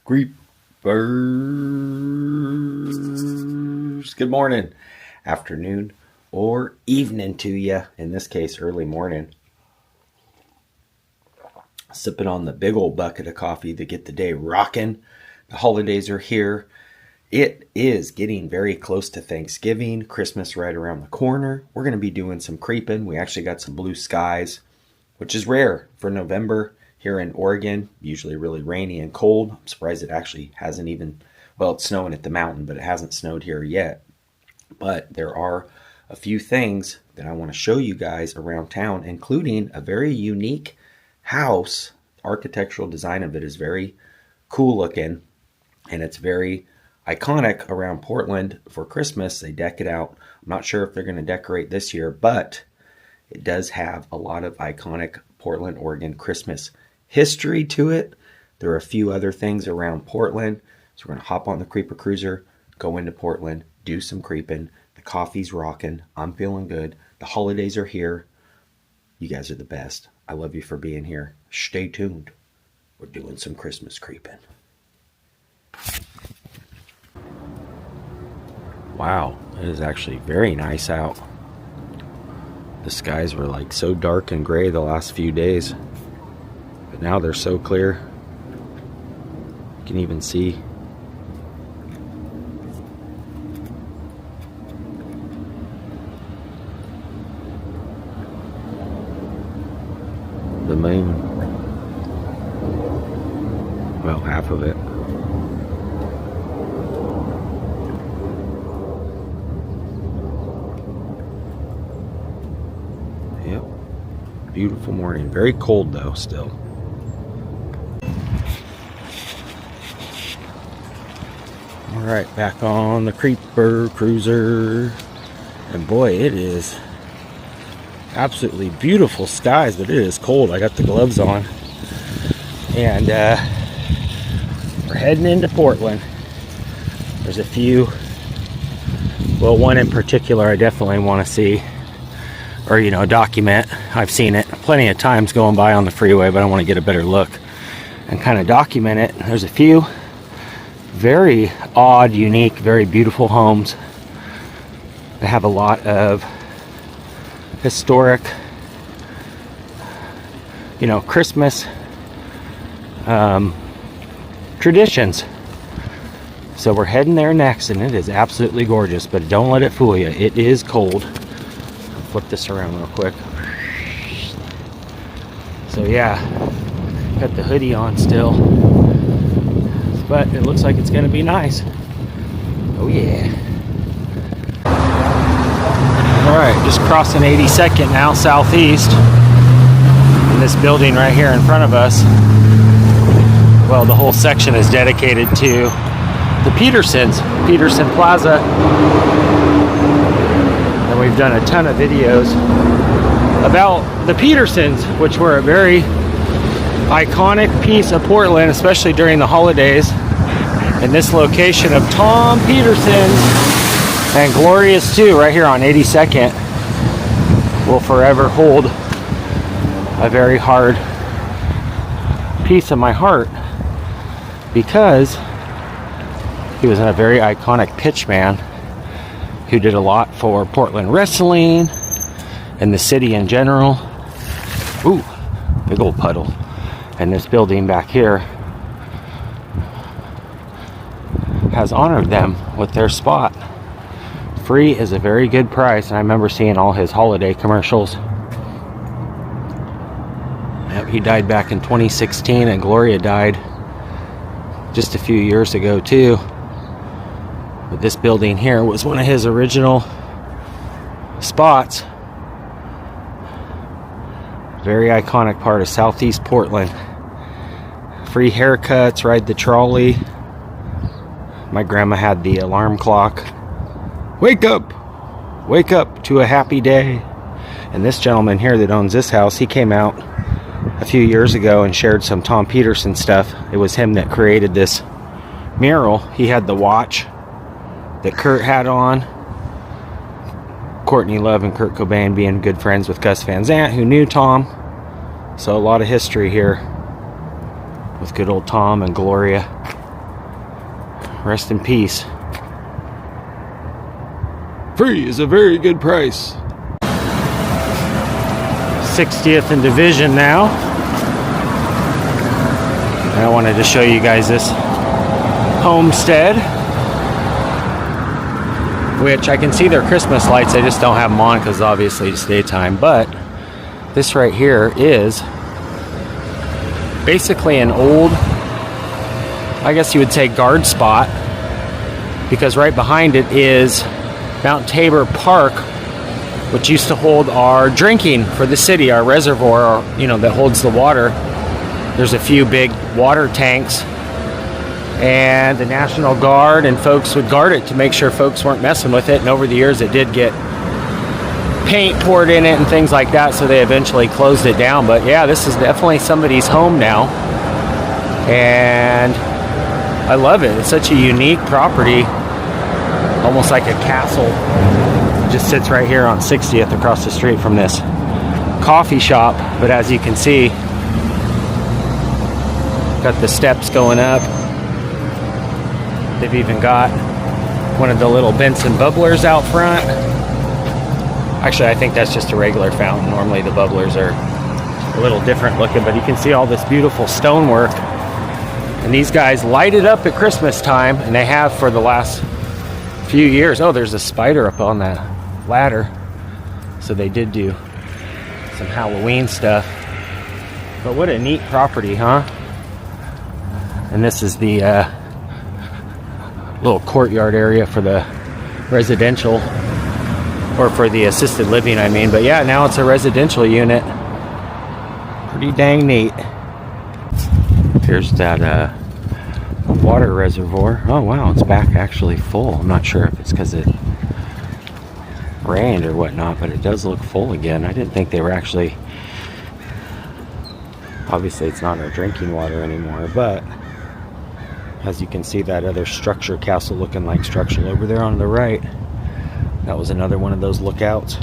KREEPERS. Good morning, afternoon, or evening to you. In this case, early morning. Sipping on the big old bucket of coffee to get the day rocking. The holidays are here. It is getting very close to Thanksgiving. Christmas right around the corner. We're going to be doing some creeping. We actually got some blue skies, which is rare for November here in Oregon. Usually really rainy and cold. I'm surprised it actually hasn't even, well, it's snowing at the mountain, but it hasn't snowed here yet. But there are a few things that I want to show you guys around town, including a very unique house. Architectural design of it is very cool looking, and it's very iconic around Portland for Christmas. They deck it out. I'm not sure if they're going to decorate this year, but it does have a lot of iconic Portland, Oregon Christmas history to it. There are a few other things around Portland. So we're going to hop on the Creeper Cruiser, go into Portland, do some creeping. The coffee's rocking. I'm feeling good. The holidays are here. You guys are the best. I love you for being here. Stay tuned. We're doing some Christmas creeping. Wow, it is actually very nice out. The skies were like so dark and gray the last few days, but now they're so clear. You can even see the moon. Well, half of it. Yep. Beautiful morning. Very cold though still. Alright, back on the Creeper Cruiser. And boy, it is absolutely beautiful skies, but it is cold. I got the gloves on. And we're heading into Portland. There's a few, well, one in particular I definitely want to see, or document. I've seen it plenty of times going by on the freeway, but I want to get a better look and kind of document it. There's a few very odd, unique, very beautiful homes that have a lot of historic, Christmas traditions. So we're heading there next, and it is absolutely gorgeous, but don't let it fool you. It is cold. I'll flip this around real quick. So yeah, got the hoodie on still, but it looks like it's gonna be nice. Oh yeah. Alright, just crossing 82nd now, southeast. And this building right here in front of us, well, the whole section is dedicated to the Petersons, Peterson Plaza. And we've done a ton of videos about the Petersons, which were a very iconic piece of Portland, especially during the holidays. And this location of Tom Peterson's and Gloria's too, right here on 82nd, will forever hold a very hard piece of my heart, because he was a very iconic pitchman who did a lot for Portland wrestling and the city in general. Ooh, big old puddle. And this building back here has honored them with their spot. Free is a very good price, and I remember seeing all his holiday commercials. Yep, he died back in 2016, and Gloria died just a few years ago too. But this building here was one of his original spots. Very iconic part of Southeast Portland. Free haircuts, ride the trolley. My grandma had the alarm clock. Wake up to a happy day. And this gentleman here that owns this house, he came out a few years ago and shared some Tom Peterson stuff. It was him that created this mural. He had the watch that Kurt had on. Courtney Love and Kurt Cobain being good friends with Gus Van Sant, who knew Tom. So a lot of history here with good old Tom and Gloria. rest in peace. Free is a very good price. 60th and Division now. And I wanted to show you guys this Homestead, which I can see their Christmas lights. I just don't have them on because obviously it's daytime. But this right here is basically an old, I guess you would say, guard spot, because right behind it is Mount Tabor Park, which used to hold our drinking for the city, our reservoir, that holds the water. There's a few big water tanks, and the National Guard and folks would guard it to make sure folks weren't messing with it. And over the years it did get paint poured in it and things like that, so they eventually closed it down. But yeah, this is definitely somebody's home now, and I love it. It's such a unique property, almost like a castle. It just sits right here on 60th across the street from this coffee shop. But as you can see, got the steps going up. They've even got one of the little Benson bubblers out front. Actually, I think that's just a regular fountain. Normally the bubblers are a little different looking, but you can see all this beautiful stonework. And these guys light it up at Christmas time, and they have for the last few years. Oh, there's a spider up on that ladder. So they did do some Halloween stuff. But what a neat property, huh? And this is the little courtyard area for the residential, or for the assisted living, I mean. But yeah, now it's a residential unit. Pretty dang neat. Here's that water reservoir. Oh wow, it's back actually full. I'm not sure if it's because it rained or whatnot, but it does look full again. I didn't think they were actually, obviously it's not our drinking water anymore, but as you can see, that other structure, castle looking like structure over there on the right, that was another one of those lookouts.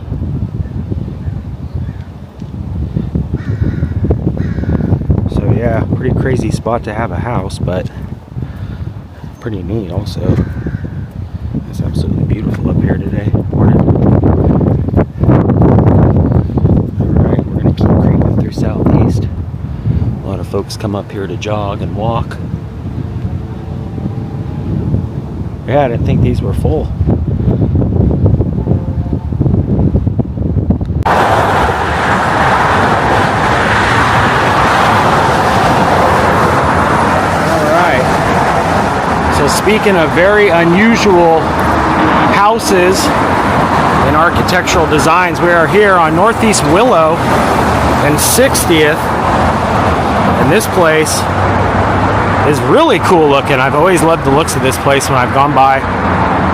So yeah, pretty crazy spot to have a house, but pretty neat also. It's absolutely beautiful up here today. Morning. Alright, we're going to keep creeping through Southeast. A lot of folks come up here to jog and walk. Yeah, I didn't think these were full. Alright. So speaking of very unusual houses and architectural designs, we are here on Northeast Willow and 60th. And this place is really cool looking. I've always loved the looks of this place when I've gone by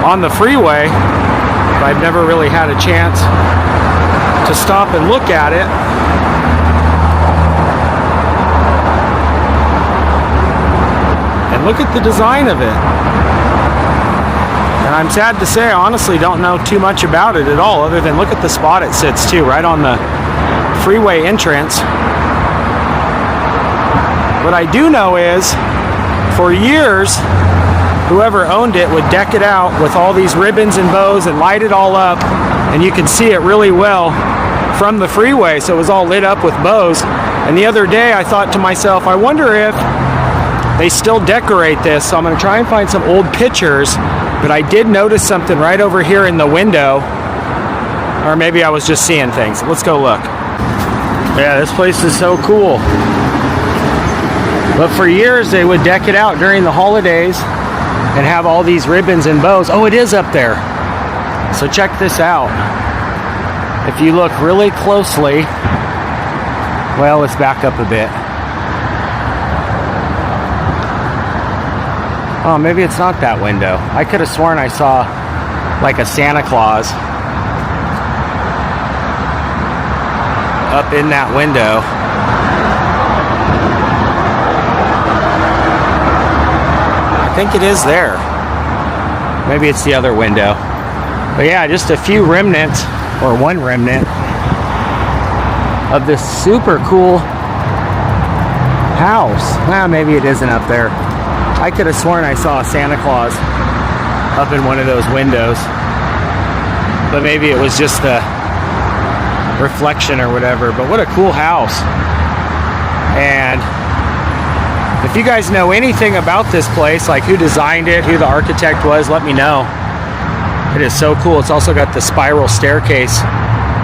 on the freeway, but I've never really had a chance to stop and look at it. And look at the design of it. And I'm sad to say, I honestly don't know too much about it at all, other than look at the spot it sits too, right on the freeway entrance. What I do know is, for years, whoever owned it would deck it out with all these ribbons and bows and light it all up, and you can see it really well from the freeway, so it was all lit up with bows. And the other day I thought to myself, I wonder if they still decorate this, so I'm going to try and find some old pictures. But I did notice something right over here in the window, or maybe I was just seeing things. Let's go look. Yeah, this place is so cool. But for years they would deck it out during the holidays and have all these ribbons and bows. Oh, it is up there. So check this out. If you look really closely, well, let's back up a bit. Oh, maybe it's not that window. I could have sworn I saw like a Santa Claus up in that window. I think it is there. Maybe it's the other window. But yeah, just a few remnants, or one remnant, of this super cool house. Well, maybe it isn't up there. I could have sworn I saw a Santa Claus up in one of those windows, but maybe it was just the reflection or whatever. But what a cool house. And if you guys know anything about this place, like who designed it, who the architect was, let me know. It is so cool. It's also got the spiral staircase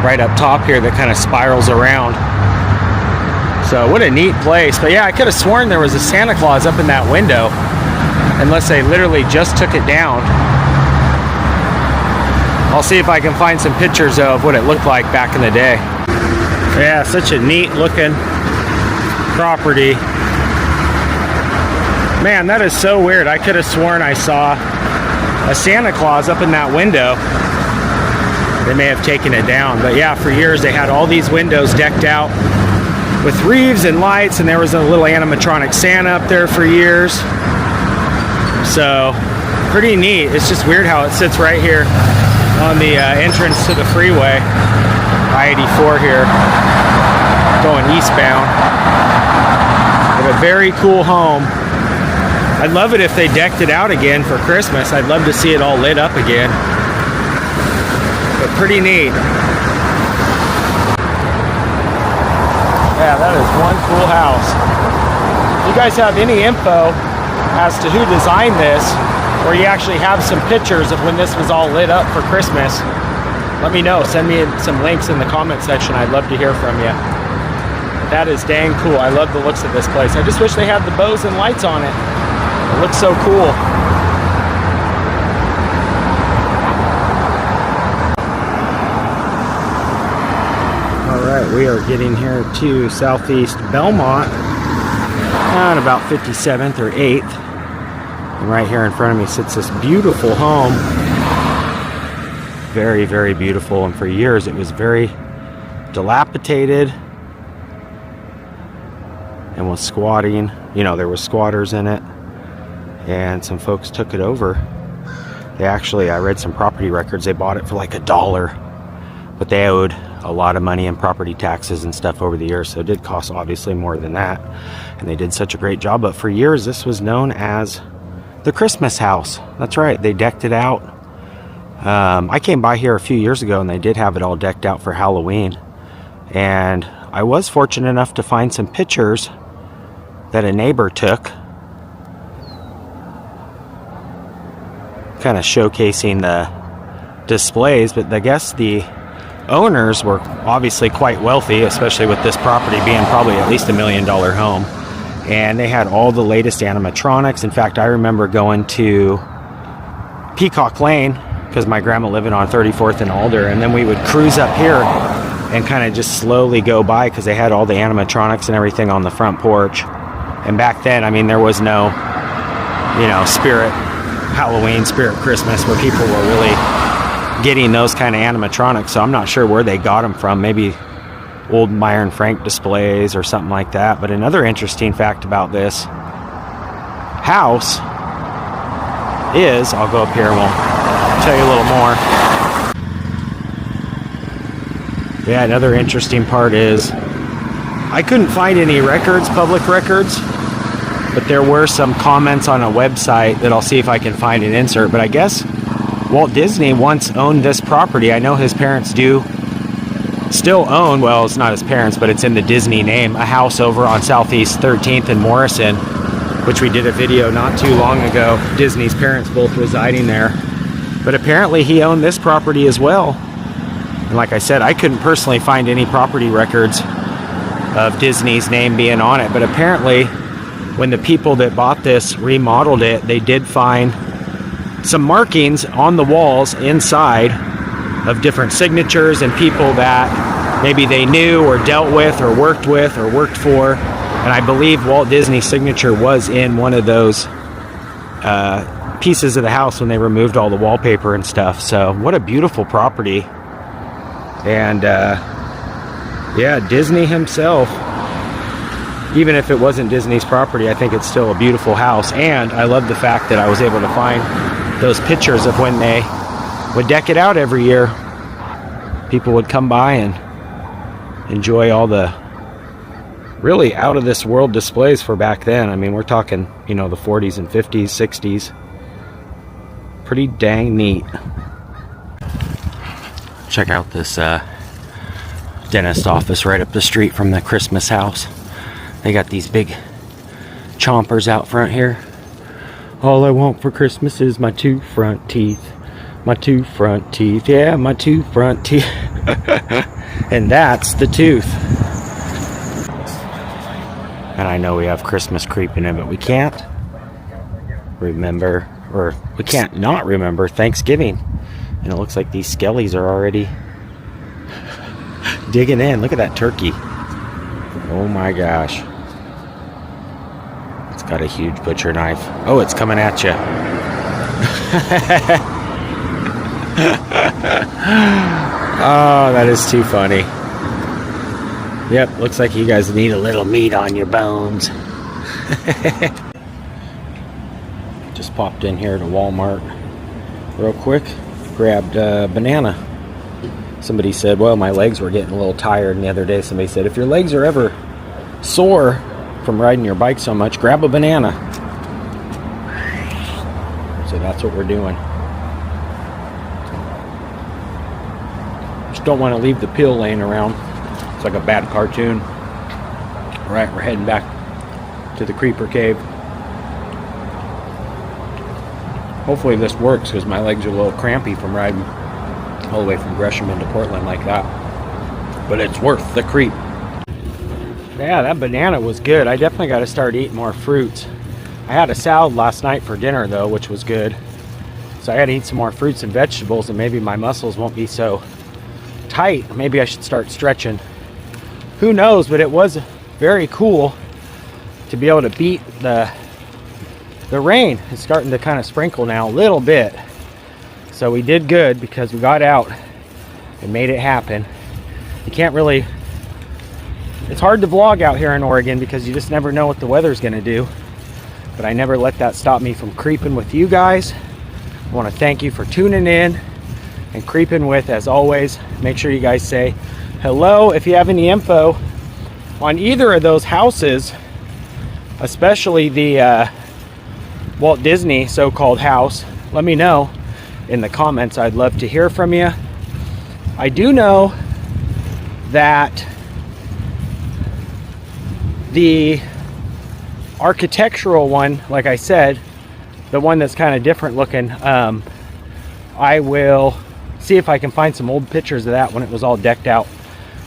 right up top here that kind of spirals around. So what a neat place. But yeah, I could have sworn there was a Santa Claus up in that window, unless they literally just took it down. I'll see if I can find some pictures of what it looked like back in the day. Yeah, such a neat looking property. Man, that is so weird. I could have sworn I saw a Santa Claus up in that window. They may have taken it down, but yeah, for years they had all these windows decked out with wreaths and lights, and there was a little animatronic Santa up there for years. So pretty neat. It's just weird how it sits right here on the entrance to the freeway, I-84 here, going eastbound. But a very cool home. I'd love it if they decked it out again for Christmas. I'd love to see it all lit up again. But pretty neat. Yeah, that is one cool house. If you guys have any info as to who designed this, or you actually have some pictures of when this was all lit up for Christmas, let me know. Send me some links in the comment section. I'd love to hear from you. That is dang cool. I love the looks of this place. I just wish they had the bows and lights on it. It looks so cool. All right, we are getting here to Southeast Belmont on about 57th or 8th. And right here in front of me sits this beautiful home. Very, very beautiful. And for years it was very dilapidated and was squatting. You know, there were squatters in it. And some folks took it over. They actually, I read some property records, they bought it for like $1, but they owed a lot of money in property taxes and stuff over the years, so it did cost obviously more than that. And they did such a great job. But for years this was known as the Christmas house. That's right, they decked it out. I came by here a few years ago and they did have it all decked out for Halloween. And I was fortunate enough to find some pictures that a neighbor took, kind of showcasing the displays. But I guess the owners were obviously quite wealthy, especially with this property being probably at least $1 million home. And they had all the latest animatronics. In fact, I remember going to Peacock Lane, because my grandma lived on 34th and Alder, and then we would cruise up here and kind of just slowly go by, because they had all the animatronics and everything on the front porch. And back then, I mean, there was no, you know, Spirit Halloween, Spirit Christmas, where people were really getting those kind of animatronics. So I'm not sure where they got them from. Maybe old Meyer and Frank displays or something like that. But another interesting fact about this house is, I'll go up here and we'll tell you a little more. Yeah, another interesting part is I couldn't find any records, public records, but there were some comments on a website that I'll see if I can find an insert. But I guess Walt Disney once owned this property. I know his parents do still own, well, it's not his parents, but it's in the Disney name, a house over on Southeast 13th and Morrison, which we did a video not too long ago. Disney's parents both residing there. But apparently he owned this property as well. And like I said, I couldn't personally find any property records of Disney's name being on it. But apparently when the people that bought this remodeled it, they did find some markings on the walls inside of different signatures and people that maybe they knew or dealt with or worked for. And I believe Walt Disney's signature was in one of those pieces of the house when they removed all the wallpaper and stuff. So what a beautiful property. And yeah, Disney himself, even if it wasn't Disney's property, I think it's still a beautiful house. And I love the fact that I was able to find those pictures of when they would deck it out every year. People would come by and enjoy all the really out of this world displays for back then. I mean, we're talking, you know, the 40s and 50s, 60s. Pretty dang neat. Check out this dentist office right up the street from the Christmas house. They got these big chompers out front here. All I want for Christmas is my 2 front teeth. My 2 front teeth. Yeah, my 2 front teeth. And that's the tooth. And I know we have Christmas creeping in, but we can't remember, or we can't not remember Thanksgiving. And it looks like these skellies are already digging in. Look at that turkey. Oh my gosh. It's got a huge butcher knife. Oh, it's coming at you. Oh, that is too funny. Yep, looks like you guys need a little meat on your bones. Just popped in here to Walmart real quick. Grabbed a banana. Somebody said, well, my legs were getting a little tired. And the other day somebody said, if your legs are ever sore from riding your bike so much, grab a banana. So that's what we're doing. Just don't want to leave the pill laying around. It's like a bad cartoon. All right, we're heading back to the Creeper Cave. Hopefully this works, because my legs are a little crampy from riding all the way from Gresham into Portland like that. But it's worth the creep. Yeah, that banana was good. I definitely got to start eating more fruits. I had a salad last night for dinner though, which was good. So I got to eat some more fruits and vegetables, and maybe my muscles won't be so tight. Maybe I should start stretching. Who knows, but it was very cool to be able to beat the rain. It's starting to kind of sprinkle now a little bit. So we did good because we got out and made it happen. You can't really, it's hard to vlog out here in Oregon because you just never know what the weather's going to do. But I never let that stop me from creeping with you guys. I want to thank you for tuning in and creeping with, as always. Make sure you guys say hello if you have any info on either of those houses, especially the Walt Disney so-called house. Let me know in the comments. I'd love to hear from you. I do know that the architectural one, like I said, the one that's kind of different looking, I will see if I can find some old pictures of that when it was all decked out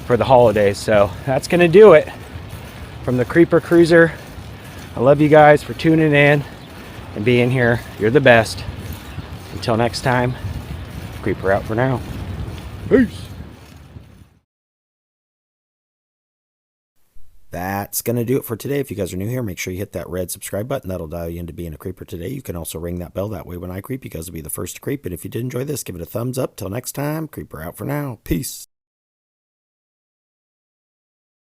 for the holidays. So that's gonna do it from the Creeper Cruiser. I love you guys for tuning in and being here. You're the best. Until next time, Creeper out for now. Peace. That's going to do it for today. If you guys are new here, make sure you hit that red subscribe button. That'll dial you into being a creeper today. You can also ring that bell. That way when I creep, you guys will be the first to creep. And if you did enjoy this, give it a thumbs up. Till next time, Creeper out for now. Peace.